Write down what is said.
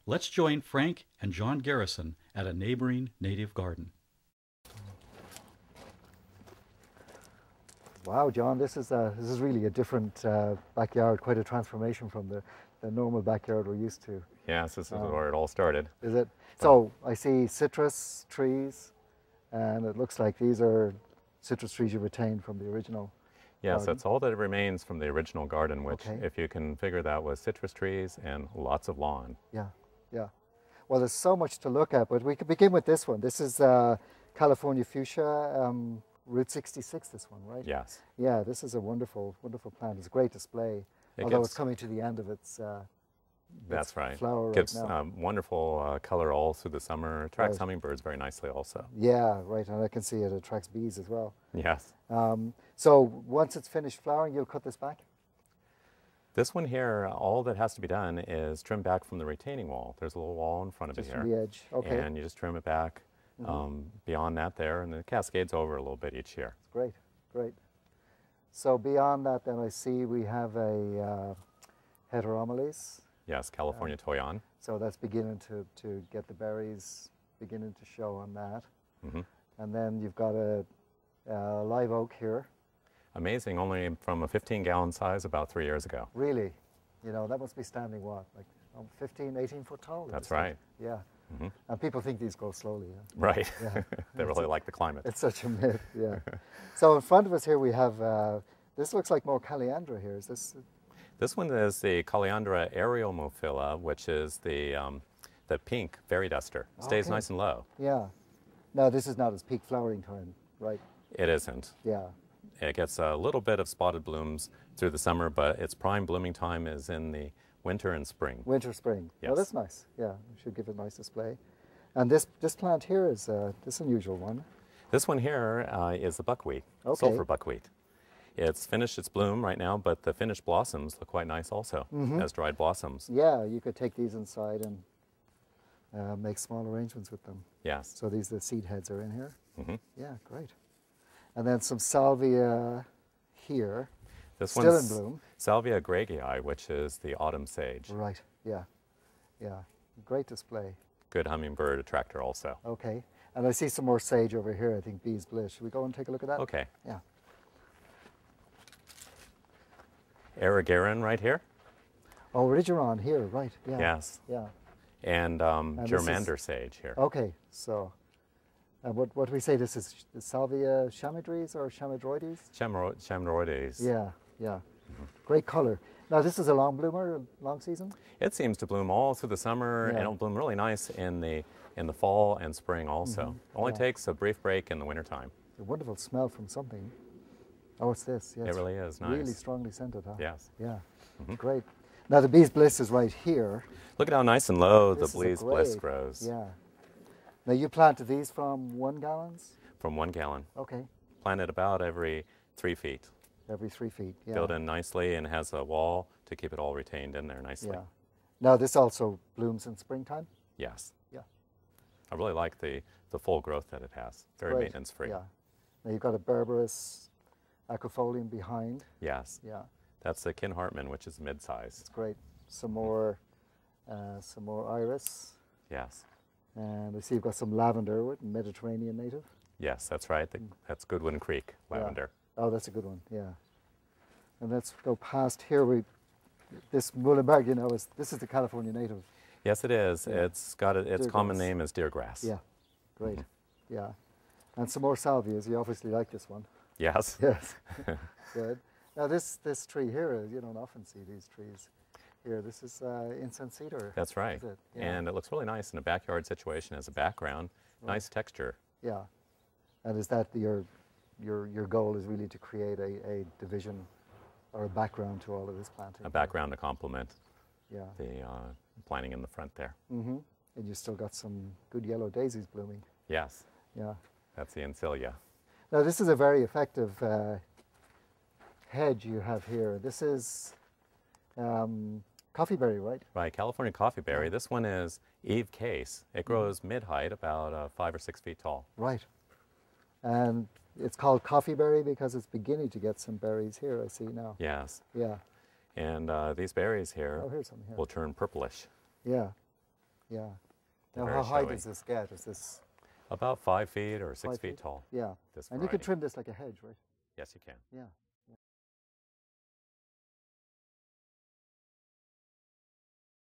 Let's join Frank and John Garrison at a neighboring native garden. Wow, John, this is really a different backyard, quite a transformation from the normal backyard we're used to. Yes, this is where it all started. Is it? So I see citrus trees, and it looks like these are citrus trees you retained from the original Yes, garden. that's all that remains from the original garden, which, Okay. if you can figure that, was citrus trees and lots of lawn. Yeah, yeah. Well, there's so much to look at, but we could begin with this one. This is California fuchsia, Route 66, this one, right? Yes. Yeah, this is a wonderful, wonderful plant. It's a great display, although it's coming to the end of its That's right. flower right Gives now. wonderful color all through the summer. Attracts hummingbirds very nicely also. Yeah, right, and I can see it attracts bees as well. Yes. So once it's finished flowering, you'll cut this back? This one here, all that has to be done is trim back from the retaining wall. There's a little wall in front of Just it from here. the edge, okay. And you just trim it back beyond that there, and it cascades over a little bit each year. Great, great. So beyond that, then I see we have a heteromeles. Yes, California toyon. So that's beginning to get the berries beginning to show on that. And then you've got a live oak here. Amazing, only from a 15-gallon size about 3 years ago. Really, you know, that must be standing what, like 15, 18 foot tall? That's right. Yeah. And people think these grow slowly. Yeah? Right. Yeah. They really like the climate. It's such a myth, yeah. So in front of us here we have, this looks like more Caliandra here. Is this? This one is the Caliandra areomophila, which is the pink fairy duster. Stays nice and low. Yeah. Now this is not its peak flowering time, right? It isn't. Yeah. It gets a little bit of spotted blooms through the summer, but its prime blooming time is in the winter and spring. Winter, spring. Yes. Oh, that's nice. Yeah, we should give it a nice display. And this plant here is this unusual one. This one here is the buckwheat, Okay. sulfur buckwheat. It's finished its bloom right now, but the finished blossoms look quite nice also as dried blossoms. Yeah, you could take these inside and make small arrangements with them. Yes. So these the seed heads are in here. Yeah, great. And then some salvia here. This Still one's in bloom. Salvia greggii, which is the autumn sage. Right. Yeah. Yeah. Great display. Good hummingbird attractor also. Okay. And I see some more sage over here. I think bee's bliss. Should we go and take a look at that? Okay. Yeah. Erigeron right here. Oh, Rigeron here. Right. Yeah. Yes. Yeah. And this is- germander sage here. Okay. So, what do we say? This is Salvia chamydries or chamydroides? Chamroides. Yeah. Yeah. Great color. Now this is a long bloomer, long season. It seems to bloom all through the summer, and Yeah. it'll bloom really nice in the fall and spring also. Only Yeah. takes a brief break in the wintertime. A wonderful smell from something. Oh, it's this. Yeah, It it's really is nice. really strongly scented, huh? Yes. Yeah. Great. Now the bee's bliss is right here. Look at how nice and low This the is a bee's bliss great- grows. Yeah. Now you planted these from 1 gallons? From 1 gallon. Okay. Planted about every 3 feet. Every 3 feet. Yeah. Built in nicely and has a wall to keep it all retained in there nicely. Yeah. Now this also blooms in springtime? Yes. Yeah. I really like the full growth that it has. Very Great. maintenance free. Yeah. Now you've got a berberis acrofolium behind. Yes. Yeah. That's the Kin Hartman, which is mid-size. It's great. Some more iris. Yes. And I see you've got some lavender with Mediterranean native. Yes, that's right. That's Goodwin Creek lavender. Yeah. Oh, that's a good one. Yeah. And let's go past here. This Muhlenberg, you know, this is the California native. Yes, it is. Yeah. It's got its Deer common grass. name is deer grass. Yeah. Great. Yeah. And some more salvias. You obviously like this one. Yes. Yes. Good. Now this tree here, you don't often see these trees here. This is incense cedar. That's right. Is it? Yeah. And it looks really nice in a backyard situation as a background. Nice texture. Yeah. And is that your goal is really to create a division or a background to all of this planting? A background to complement Yeah. the planting in the front there. Mm-hmm. And you still got some good yellow daisies blooming. Yes. Yeah. That's the Encilia. Now this is a very effective hedge you have here. This is coffeeberry, right? Right, California coffeeberry. This one is Eve Case. It grows mid-height, about 5 or 6 feet tall. Right. And it's called coffeeberry because it's beginning to get some berries here, I see now. Yes. Yeah. And these berries here Oh, here's some here. will turn purplish. Yeah. Yeah. They're Now, very how high showy. does this get? Is this About 5 feet or 6 5 feet tall. Yeah. This And you can variety. trim this like a hedge, right? Yes, you can. Yeah.